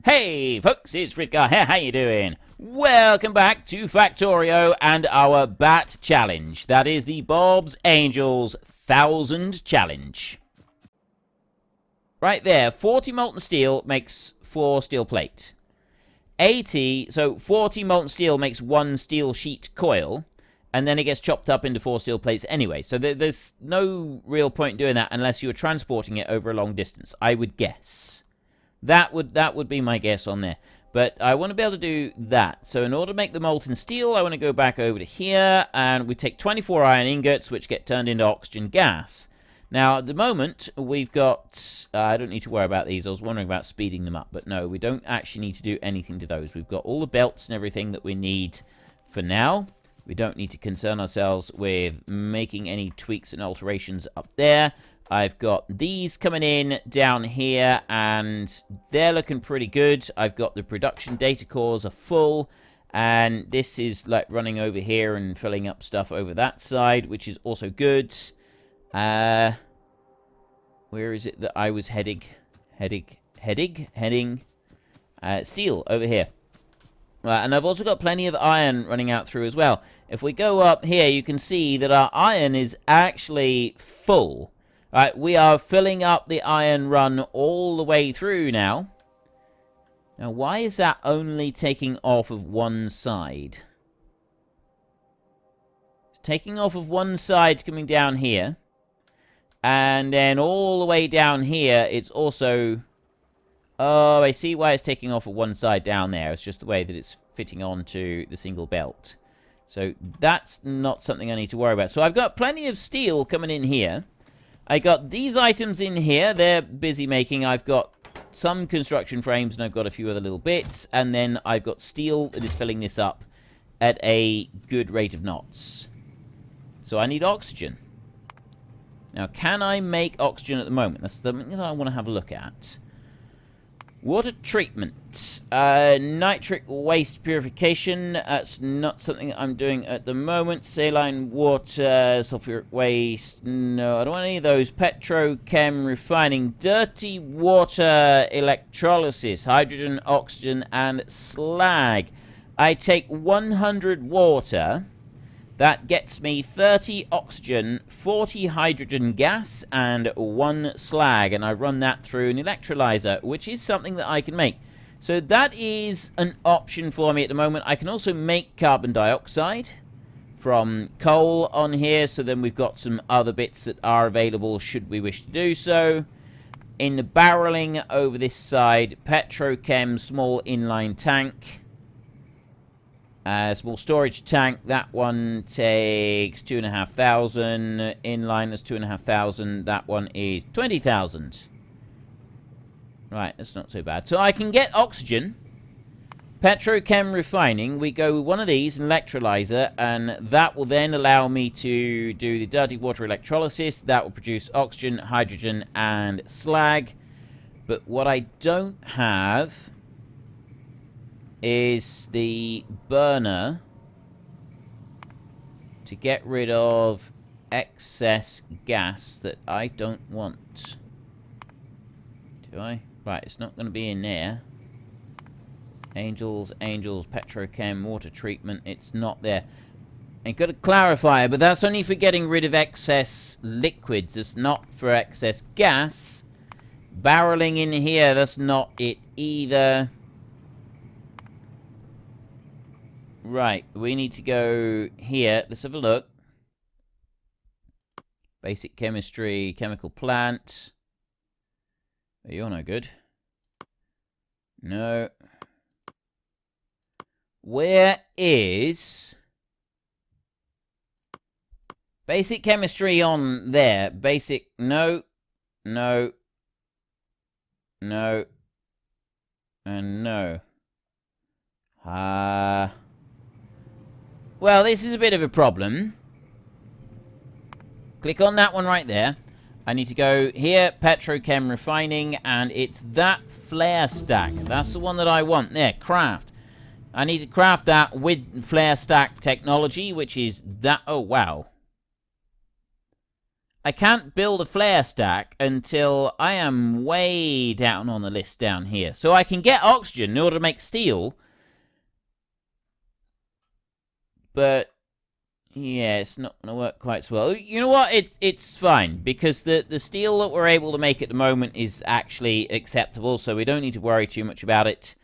Hey folks, it's Frithgar here, how you doing? Welcome back to Factorio and our Bat Challenge. That is the Bob's Angels 1000 Challenge. Right there, 40 molten steel makes 4 steel plate. 40 molten steel makes 1 steel sheet coil, and then it gets chopped up into 4 steel plates anyway. So there's no real point in doing that unless you were transporting it over a long distance, I would guess. That would be my guess on there. But I want to be able to do that. So in order to make the molten steel, I want to go back over to here, and we take 24 iron ingots, which get turned into oxygen gas. Now, at the moment, we've got... I don't need to worry about these. I was wondering about speeding them up, but no, we don't actually need to do anything to those. We've got all the belts and everything that we need for now. We don't need to concern ourselves with making any tweaks and alterations up there. I've got these coming in down here, and they're looking pretty good. I've got the production data cores are full, and this is like running over here and filling up stuff over that side, which is also good. Where is it that I was heading? Steel over here. Right, and I've also got plenty of iron running out through as well. If we go up here, you can see that our iron is actually full. Right, we are filling up the iron run all the way through now. Now, why is that only taking off of one side? It's taking off of one side coming down here. And then all the way down here, it's also... Oh, I see why it's taking off of one side down there. It's just the way that it's fitting onto the single belt. So that's not something I need to worry about. So I've got plenty of steel coming in here. I got these items in here. They're busy making. I've got some construction frames, and I've got a few other little bits. And then I've got steel that is filling this up at a good rate of knots. So I need oxygen. Now, can I make oxygen at the moment? That's something that I want to have a look at. Water treatment. Nitric waste purification. That's not something I'm doing at the moment. Saline water, sulfuric waste. No, I don't want any of those. Petrochem refining. Dirty water electrolysis. Hydrogen, oxygen, and slag. I take 100 water. That gets me 30 oxygen, 40 hydrogen gas, and 1 slag. And I run that through an electrolyzer, which is something that I can make. So that is an option for me at the moment. I can also make carbon dioxide from coal on here. So then we've got some other bits that are available should we wish to do so. In the barreling over this side, petrochem, small inline tank. Small storage tank, that one takes 2,500. Inline is 2,500. That one is 20,000. Right, that's not so bad. So I can get oxygen. Petrochem refining. We go with one of these, an electrolyzer, and that will then allow me to do the dirty water electrolysis. That will produce oxygen, hydrogen, and slag. But what I don't have is the burner to get rid of excess gas that I don't want. Do I? Right, it's not going to be in there. Angels, petrochem, water treatment. It's not there. I've got to clarify, but that's only for getting rid of excess liquids. It's not for excess gas. Barreling in here, that's not it either. Right, we need to go here. Let's have a look. Basic chemistry, chemical plant. You're no good. No. Where is basic chemistry on there? Basic, no, no, no, and no. Well, this is a bit of a problem. Click on that one right there. I need to go here, petrochem refining, and it's that flare stack. That's the one that I want. There, craft. I need to craft that with flare stack technology, which is that. Oh, wow. I can't build a flare stack until I am way down on the list down here. So I can get oxygen in order to make steel. But yeah, it's not going to work quite so well. You know what? It's fine, because the steel that we're able to make at the moment is actually acceptable, so we don't need to worry too much about it.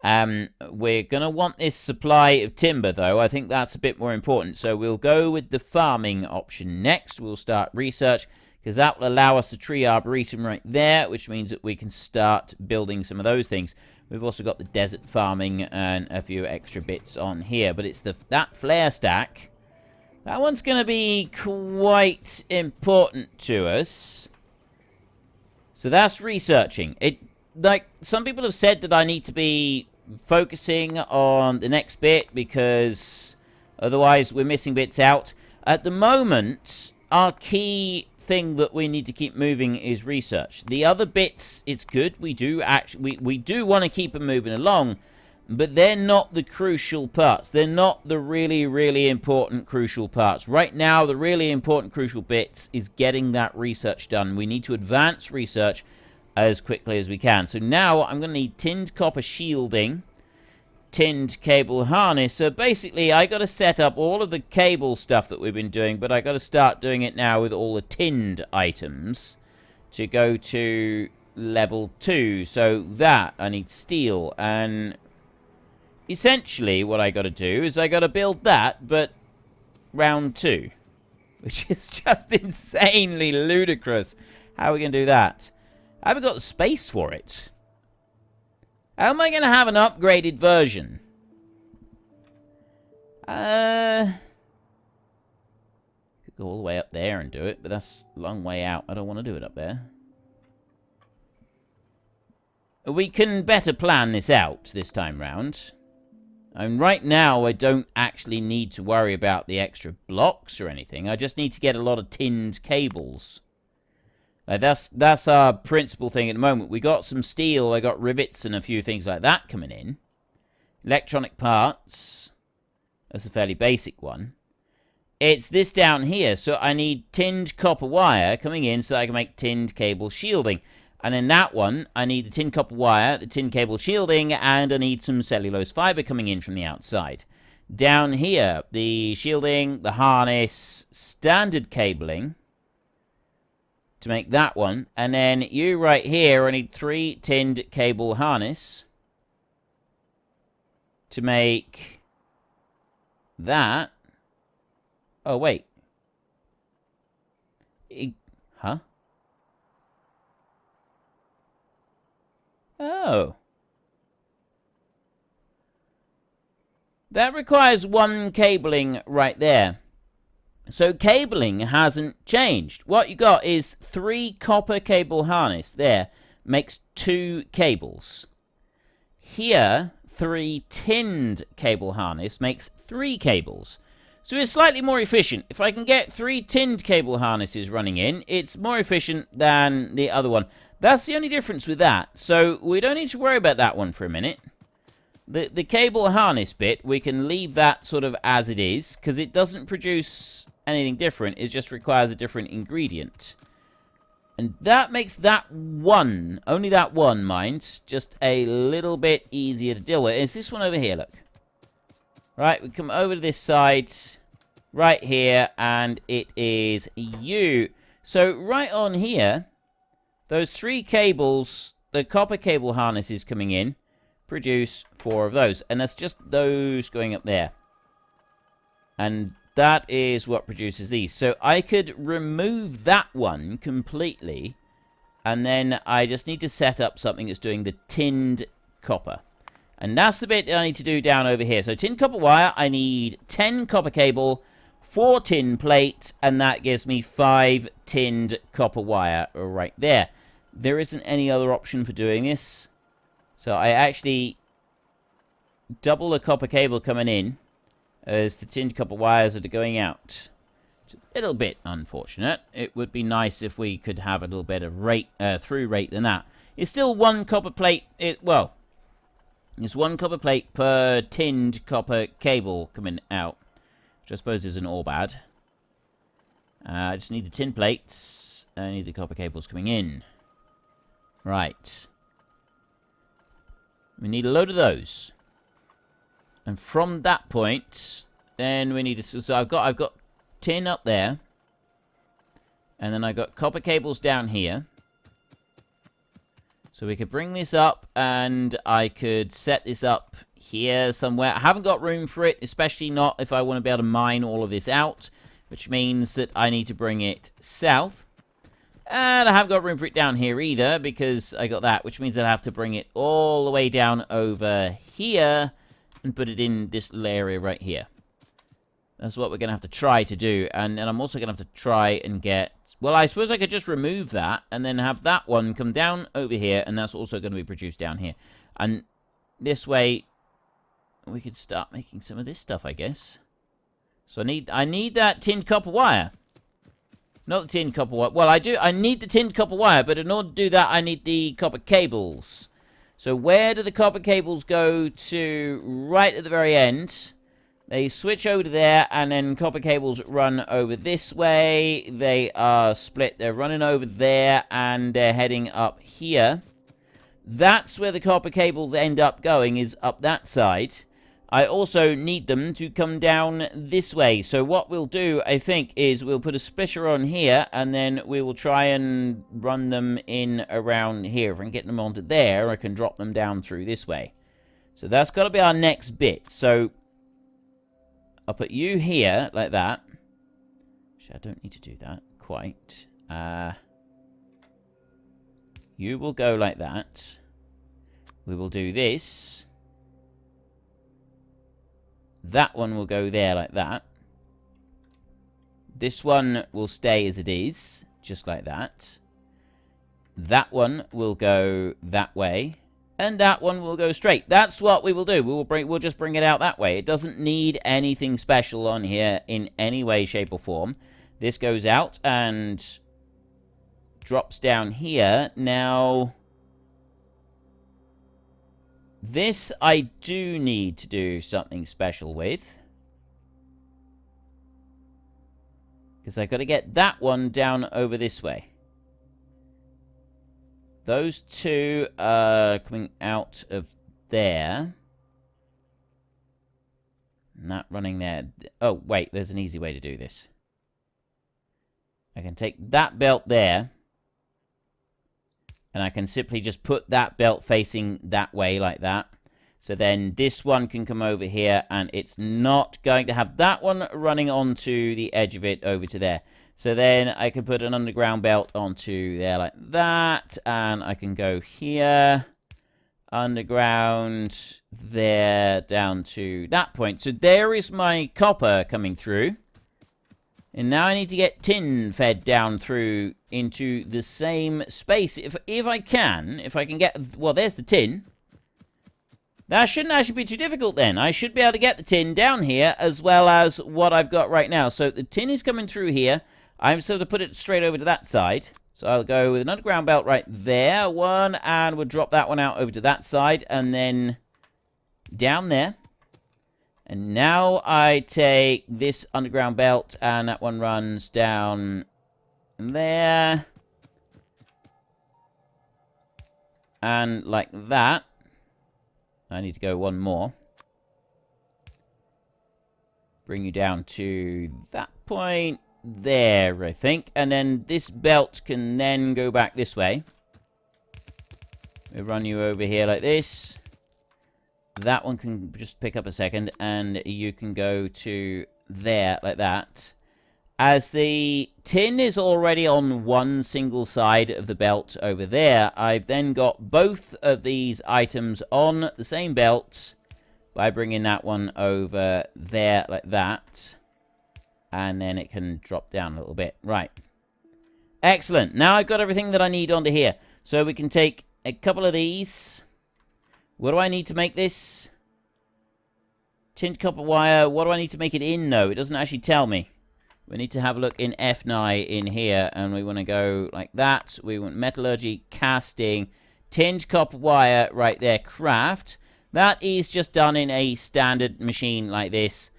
We're going to want this supply of timber, though. I think that's a bit more important. So we'll go with the farming option next. We'll start research, because that will allow us the tree arboretum right there, which means that we can start building some of those things. We've also got the desert farming and a few extra bits on here. But it's that flare stack. That one's going to be quite important to us. So that's researching. Like, some people have said that I need to be focusing on the next bit because otherwise we're missing bits out. At the moment, our key thing that we need to keep moving is research. The other bits, it's good. We do want to keep them moving along, but they're not the crucial parts. They're not the really, really important crucial parts. Right now, the really important crucial bits is getting that research done. We need to advance research as quickly as we can. So now I'm going to need tinned copper shielding, tinned cable harness. So basically, I got to set up all of the cable stuff that we've been doing, but I got to start doing it now with all the tinned items to go to level 2. So that, I need steel, and essentially what I got to do is I got to build that, but round 2, which is just insanely ludicrous. How are we going to do that? I haven't got the space for it. How am I going to have an upgraded version? Could go all the way up there and do it, but that's a long way out. I don't want to do it up there. We can better plan this out this time round. And right now, I don't actually need to worry about the extra blocks or anything. I just need to get a lot of tinned cables. That's our principal thing at the moment. We got some steel, I got rivets and a few things like that coming in. Electronic parts. That's a fairly basic one. It's this down here, so I need tinned copper wire coming in so that I can make tinned cable shielding. And in that one, I need the tin copper wire, the tin cable shielding, and I need some cellulose fiber coming in from the outside. Down here, the shielding, the harness, standard cabling to make that one. And then you right here, I need 3 tinned cable harness to make that. Oh, wait. Huh? Oh. That requires 1 cabling right there. So cabling hasn't changed. What you got is 3 copper cable harness there. Makes 2 cables. Here, 3 tinned cable harness makes 3 cables. So it's slightly more efficient. If I can get 3 tinned cable harnesses running in, it's more efficient than the other one. That's the only difference with that. So we don't need to worry about that one for a minute. The cable harness bit, we can leave that sort of as it is, because it doesn't produce anything different. It just requires a different ingredient. And that makes that one, only that one, mind, just a little bit easier to deal with. It's this one over here, look. Right, we come over to this side, right here, and it is you. So right on here, those 3 cables, the copper cable harnesses coming in, produce 4 of those. And that's just those going up there. And that is what produces these. So I could remove that one completely. And then I just need to set up something that's doing the tinned copper. And that's the bit I need to do down over here. So tinned copper wire, I need 10 copper cable, 4 tin plates, and that gives me 5 tinned copper wire right there. There isn't any other option for doing this. So I actually double the copper cable coming in as the tinned copper wires are going out. It's a little bit unfortunate. It would be nice if we could have a little better rate, through rate than that. It's still 1 copper plate. It's 1 copper plate per tinned copper cable coming out, which I suppose isn't all bad. I just need the tin plates. I need the copper cables coming in. Right. We need a load of those. And from that point, then we need to... So I've got tin up there. And then I got copper cables down here. So we could bring this up, and I could set this up here somewhere. I haven't got room for it, especially not if I want to be able to mine all of this out, which means that I need to bring it south. And I haven't got room for it down here either, because I got that, which means that I have to bring it all the way down over here and put it in this little area right here. That's what we're going to have to try to do. And I'm also going to have to try and get... Well, I suppose I could just remove that and then have that one come down over here. And that's also going to be produced down here. And this way, we could start making some of this stuff, I guess. So I need that tinned copper wire. Not the tinned copper wire. Well, I need the tinned copper wire. But in order to do that, I need the copper cables. So where do the copper cables go to? Right at the very end. They switch over to there, and then copper cables run over this way. They are split. They're running over there, and they're heading up here. That's where the copper cables end up going, is up that side. I also need them to come down this way. So what we'll do, I think, is we'll put a splitter on here, and then we will try and run them in around here. If I can get them onto there, I can drop them down through this way. So that's got to be our next bit. So I'll put you here, like that. Actually, I don't need to do that quite. You will go like that. We will do this. That one will go there like that. This one will stay as it is, just like that. That one will go that way. And that one will go straight. That's what we will do. We'll just bring it out that way. It doesn't need anything special on here in any way, shape, or form. This goes out and drops down here. Now, this I do need to do something special with. Because I've got to get that one down over this way. Those two are coming out of there. Not running there. Oh, wait, there's an easy way to do this. I can take that belt there. And I can simply just put that belt facing that way like that. So then this one can come over here, and it's not going to have that one running onto the edge of it over to there. So then I can put an underground belt onto there like that. And I can go here. Underground. There. Down to that point. So there is my copper coming through. And now I need to get tin fed down through into the same space. If I can get... Well, there's the tin. That shouldn't actually be too difficult then. I should be able to get the tin down here as well as what I've got right now. So the tin is coming through here. I'm supposed to put it straight over to that side. So I'll go with an underground belt right there. One, and we'll drop that one out over to that side. And then down there. And now I take this underground belt, and that one runs down there. And like that. I need to go one more. Bring you down to that point there, I think. And then this belt can then go back this way. We'll run you over here like this. That one can just pick up a second, and you can go to there like that. As the tin is already on one single side of the belt over there, I've then got both of these items on the same belt by bringing that one over there like that. And then it can drop down a little bit. Right. Excellent. Now I've got everything that I need onto here. So we can take a couple of these. What do I need to make this? Tinned copper wire. What do I need to make it in? No, it doesn't actually tell me. We need to have a look in F9 in here, and we want to go like that. We want metallurgy, casting, tinned copper wire right there, craft. That is just done in a standard machine like this.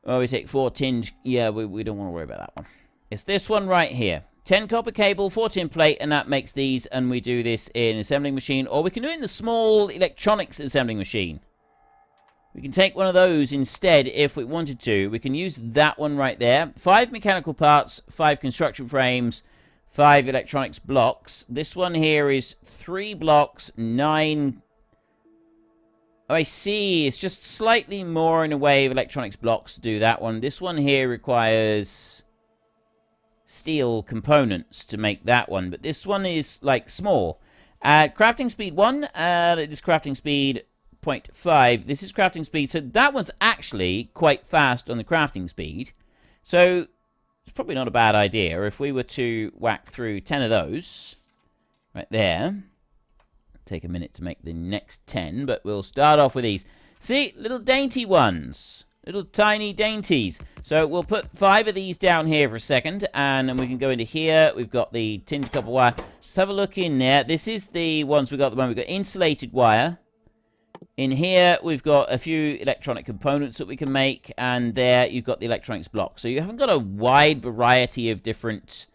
Oh, we take 4 tinned. Yeah, we don't want to worry about that one. It's this one right here. 10 copper cable, 4 tin plate, and that makes these, and we do this in assembling machine, or we can do it in the small electronics assembling machine. We can take one of those instead if we wanted to. We can use that one right there. 5 mechanical parts, 5 construction frames, 5 electronics blocks. This one here is 3 blocks, 9... Oh, I see. It's just slightly more in a way of electronics blocks to do that one. This one here requires steel components to make that one. But this one is, like, small. Crafting speed 1. It is crafting speed 0.5. This is crafting speed. So that one's actually quite fast on the crafting speed. So it's probably not a bad idea if we were to whack through 10 of those right there. Take a minute to make the next 10, but we'll start off with these. See, little dainty ones. Little tiny dainties. So we'll put 5 of these down here for a second, and then we can go into here. We've got the tinned copper wire. Let's have a look in there. This is the ones we got at the moment. We've got insulated wire. In here, we've got a few electronic components that we can make, and there you've got the electronics block. So you haven't got a wide variety of different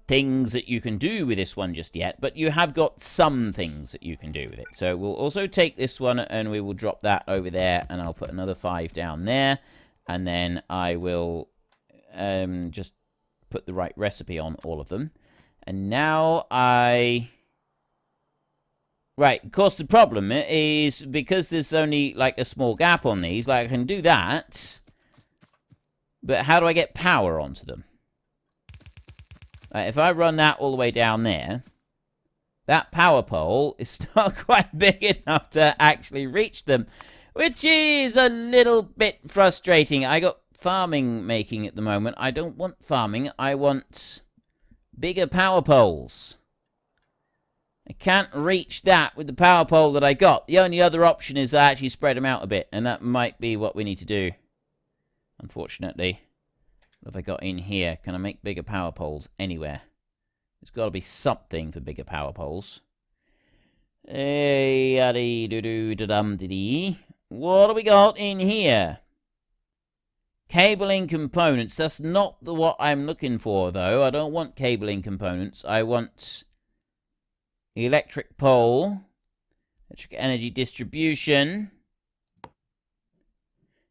things that you can do with this one just yet, but you have got some things that you can do with it. So we'll also take this one, and we will drop that over there, and I'll put another 5 down there, and then I will just put the right recipe on all of them. And now Right, of course the problem is, because there's only, like, a small gap on these, like, I can do that, but how do I get power onto them? If I run that all the way down there, that power pole is not quite big enough to actually reach them, which is a little bit frustrating. I got farming making at the moment. I don't want farming. I want bigger power poles. I can't reach that with the power pole that I got. The only other option is I actually spread them out a bit, and that might be what we need to do, unfortunately. What have I got in here? Can I make bigger power poles anywhere? There's got to be something for bigger power poles. What do we got in here? Cabling components. That's not what I'm looking for, though. I don't want cabling components. I want electric pole, electric energy distribution.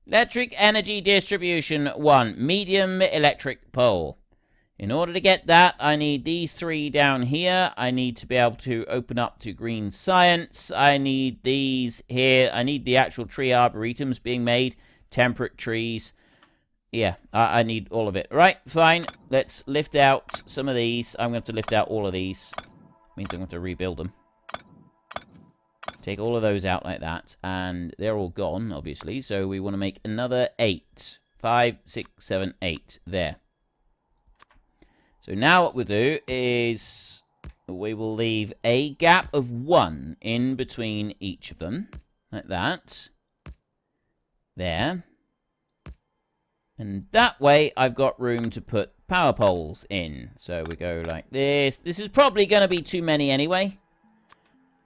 Electric energy distribution 1, medium electric pole. In order to get that, I need these 3 down here. I need to be able to open up to green science. I need these here. I need the actual tree arboretums being made. Temperate trees. Yeah, I need all of it. Right, fine. Let's lift out some of these. I'm going to lift out all of these. Means I'm going to rebuild them. Take all of those out like that, and they're all gone, obviously, so we want to make another 8. 5, 6, 7, 8. There. So now what we'll do is we will leave a gap of 1 in between each of them, like that. There. And that way I've got room to put power poles in. So we go like this. This is probably going to be too many anyway.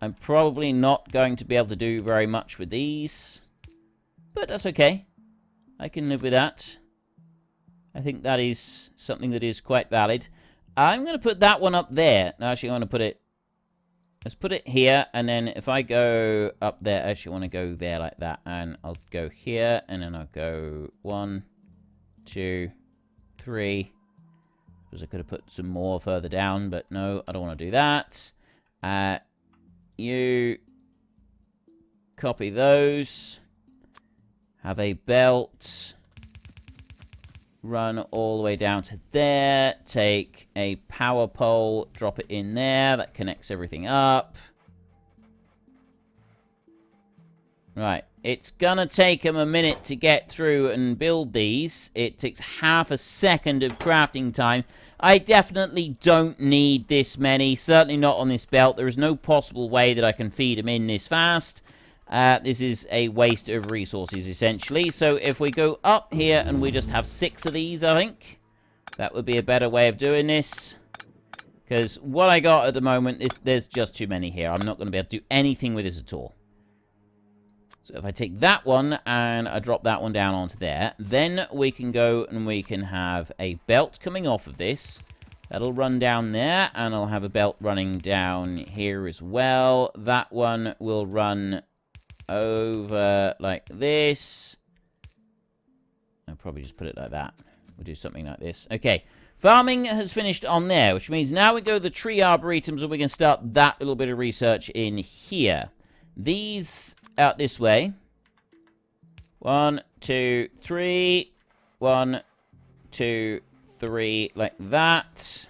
I'm probably not going to be able to do very much with these. But that's okay. I can live with that. I think that is something that is quite valid. I'm going to put that one up there. No, actually, I want to put it... Let's put it here, and then if I go up there, I actually want to go there like that. And I'll go here, and then I'll go 1, 2, 3. Because I could have put some more further down, but no, I don't want to do that. You copy those. Have a belt. Run all the way down to there. Take a power pole. Drop it in there. That connects everything up. Right. It's gonna take them a minute to get through and build these. It takes half a second of crafting time. I definitely don't need this many. Certainly not on this belt. There is no possible way that I can feed them in this fast. This is a waste of resources, essentially. So if we go up here and we just have 6 of these, I think, that would be a better way of doing this. Because what I got at the moment, there's just too many here. I'm not going to be able to do anything with this at all. So if I take that one and I drop that one down onto there, then we can go and we can have a belt coming off of this. That'll run down there, and I'll have a belt running down here as well. That one will run over like this. I'll probably just put it like that. We'll do something like this. Okay, farming has finished on there, which means now we go to the tree arboretums, and we can start that little bit of research in here. These out this way. 1, 2, 3. 1, 2, 3, like that.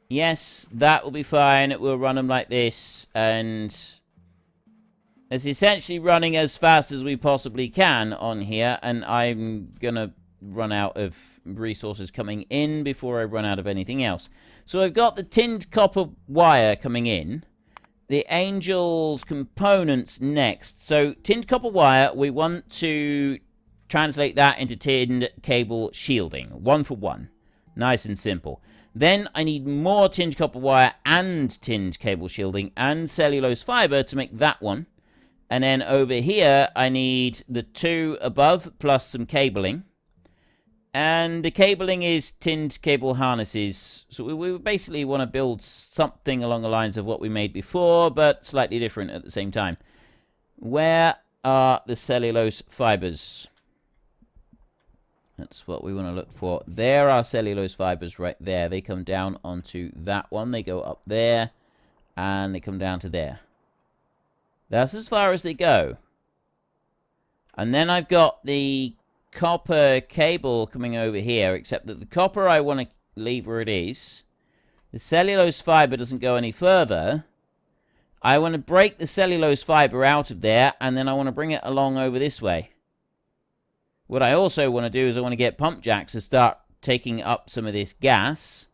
Yes, that will be fine. We'll run them like this, and it's essentially running as fast as we possibly can on here, and I'm gonna run out of resources coming in before I run out of anything else. So I've got the tinned copper wire coming in. The Angel's components next. So tinned copper wire, we want to translate that into tinned cable shielding. 1 for 1. Nice and simple. Then I need more tinned copper wire and tinned cable shielding and cellulose fiber to make that one. And then over here, I need the 2 above plus some cabling. And the cabling is tinned cable harnesses. So we basically want to build something along the lines of what we made before, but slightly different at the same time. Where are the cellulose fibers? That's what we want to look for. There are cellulose fibers right there. They come down onto that one. They go up there, and they come down to there. That's as far as they go. And then I've got the copper cable coming over here, except that the copper I want to leave where it is. The cellulose fiber doesn't go any further. I want to break the cellulose fiber out of there, and then I want to bring it along over this way. What I also want to do is I want to get pump jacks to start taking up some of this gas.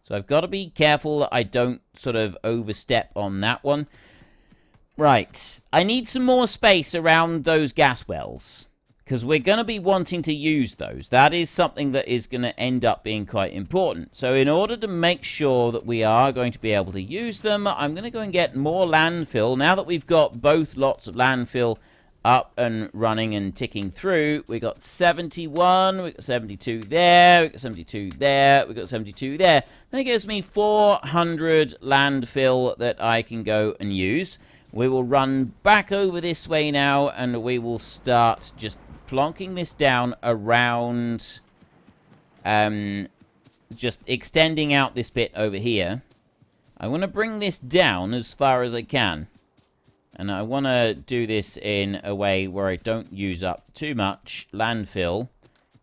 So I've got to be careful that I don't sort of overstep on that one. Right. I need some more space around those gas wells, because we're going to be wanting to use those. That is something that is going to end up being quite important. So in order to make sure that we are going to be able to use them, I'm going to go and get more landfill. Now that we've got both lots of landfill up and running and ticking through, we got 71, we got 72 there, we got 72 there, we got 72 there. That gives me 400 landfill that I can go and use. We will run back over this way now, and we will start just plonking this down around, just extending out this bit over here. I want to bring this down as far as I can. And I want to do this in a way where I don't use up too much landfill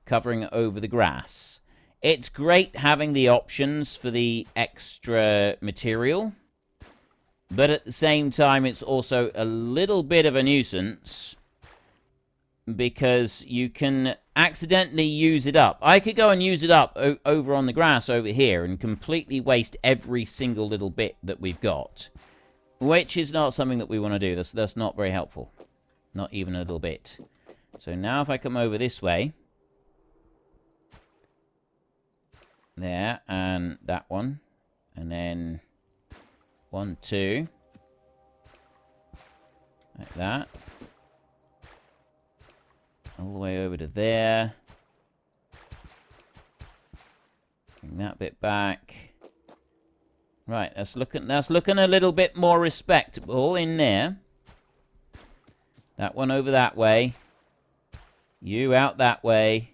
covering over the grass. It's great having the options for the extra material, but at the same time, it's also a little bit of a nuisance because you can accidentally use it up. I could go and use it up over on the grass over here and completely waste every single little bit that we've got. Which is not something that we want to do. That's not very helpful. Not even a little bit. So now if I come over this way. There, and that one. And then 1, 2. Like that. All the way over to there. Bring that bit back. Right, that's looking a little bit more respectable in there. That one over that way. You out that way.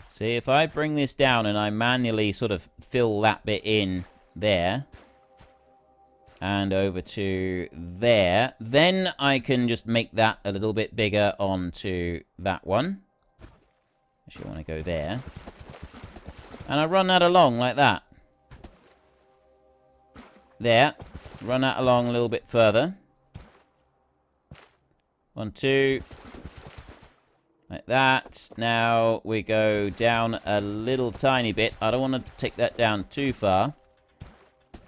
See, if I bring this down and I manually sort of fill that bit in there. And over to there. Then I can just make that a little bit bigger onto that one. Actually, I want to go there. And I run that along like that. There. Run that along a little bit further. 1, 2. Like that. Now we go down a little tiny bit. I don't want to take that down too far.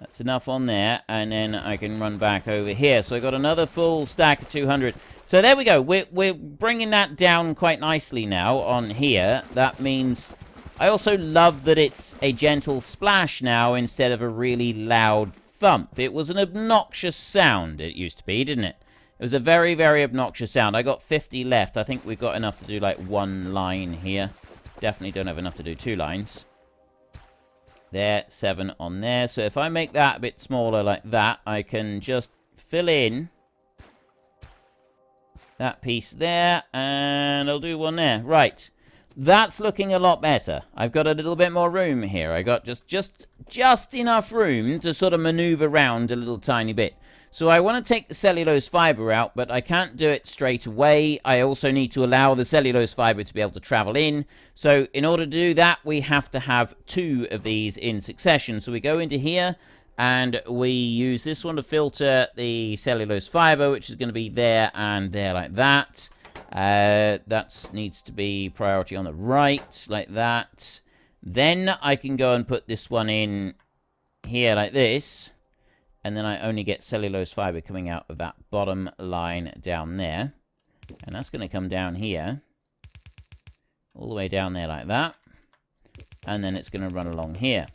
That's enough on there. And then I can run back over here. So I got another full stack of 200. So there we go. We're bringing that down quite nicely now on here. That means I also love that it's a gentle splash now instead of a really loud thump. It was an obnoxious sound, it used to be, didn't it? It was a very, very obnoxious sound. I got 50 left. I think we've got enough to do, like, 1 line here. Definitely don't have enough to do 2 lines. There, 7 on there. So if I make that a bit smaller like that, I can just fill in that piece there, and I'll do 1 there. Right. That's looking a lot better. I've got a little bit more room here. I got just enough room to sort of maneuver around a little tiny bit. So I want to take the cellulose fiber out, but I can't do it straight away. I also need to allow the cellulose fiber to be able to travel in. So in order to do that, we have to have 2 of these in succession. So we go into here, and we use this one to filter the cellulose fiber, which is going to be there and there like that. That needs to be priority on the right, like that. Then I can go and put this one in here like this. And then I only get cellulose fiber coming out of that bottom line down there. And that's going to come down here. All the way down there like that. And then it's going to run along here.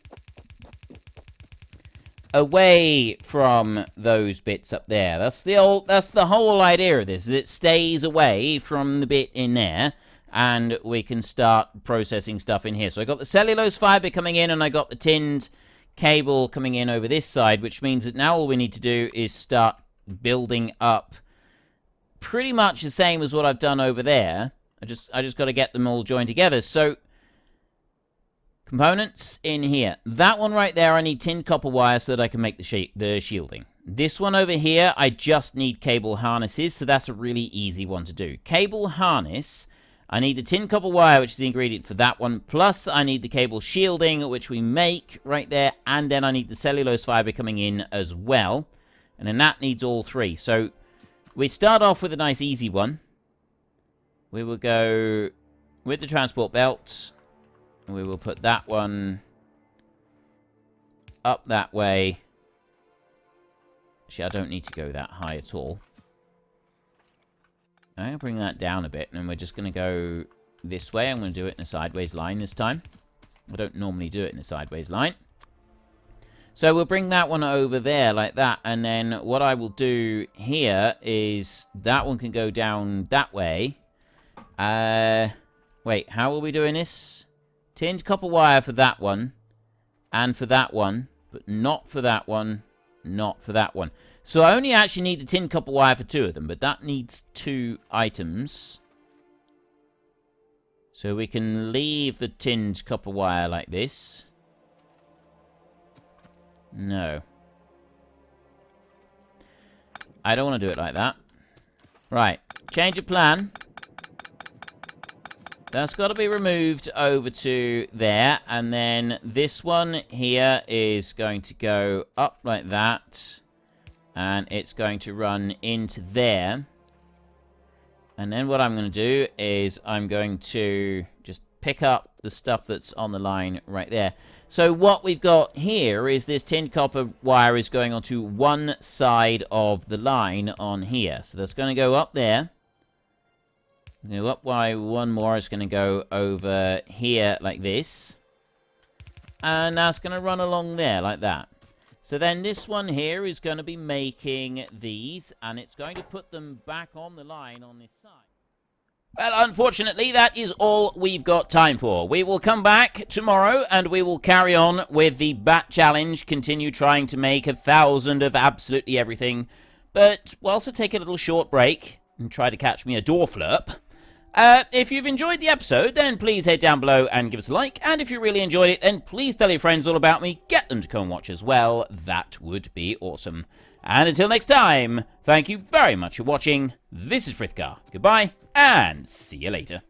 Away from those bits up there. That's the whole idea of this. Is it stays away from the bit in there. And we can start processing stuff in here. So I got the cellulose fiber coming in, and I got the tinned cable coming in over this side, which means that now all we need to do is start building up pretty much the same as what I've done over there. I just got to get them all joined together. So components in here. That one right there, I need tinned copper wire so that I can make the shielding. This one over here, I just need cable harnesses, so that's a really easy one to do. Cable harness, I need the tin copper wire, which is the ingredient for that one, plus I need the cable shielding, which we make right there, and then I need the cellulose fiber coming in as well, and then that needs all 3. So we start off with a nice easy one. We will go with the transport belt. We will put that one up that way. Actually, I don't need to go that high at all. I'm going to bring that down a bit, and we're just going to go this way. I'm going to do it in a sideways line this time. I don't normally do it in a sideways line. So we'll bring that one over there like that, and then what I will do here is that one can go down that way. Wait, how are we doing this? Tinned copper wire for that one, and for that one, but not for that one, not for that one. So I only actually need the tin copper wire for 2 of them, but that needs 2 items. So we can leave the tinned copper wire like this. No. I don't want to do it like that. Right, change of plan. That's got to be removed over to there, and then this one here is going to go up like that. And it's going to run into there. And then what I'm going to do is I'm going to just pick up the stuff that's on the line right there. So what we've got here is this tin copper wire is going onto one side of the line on here. So that's going to go up there. Go up by 1 more. It's going to go over here like this. And that's going to run along there like that. So then this one here is going to be making these, and it's going to put them back on the line on this side. Well, unfortunately, that is all we've got time for. We will come back tomorrow, and we will carry on with the Bat Challenge, continue trying to make 1,000 of absolutely everything. But we'll also take a little short break and try to catch me a door flurp. If you've enjoyed the episode, then please head down below and give us a like. And if you really enjoyed it, then please tell your friends all about me. Get them to come watch as well. That would be awesome. And until next time, thank you very much for watching. This is Frithgar. Goodbye, and see you later.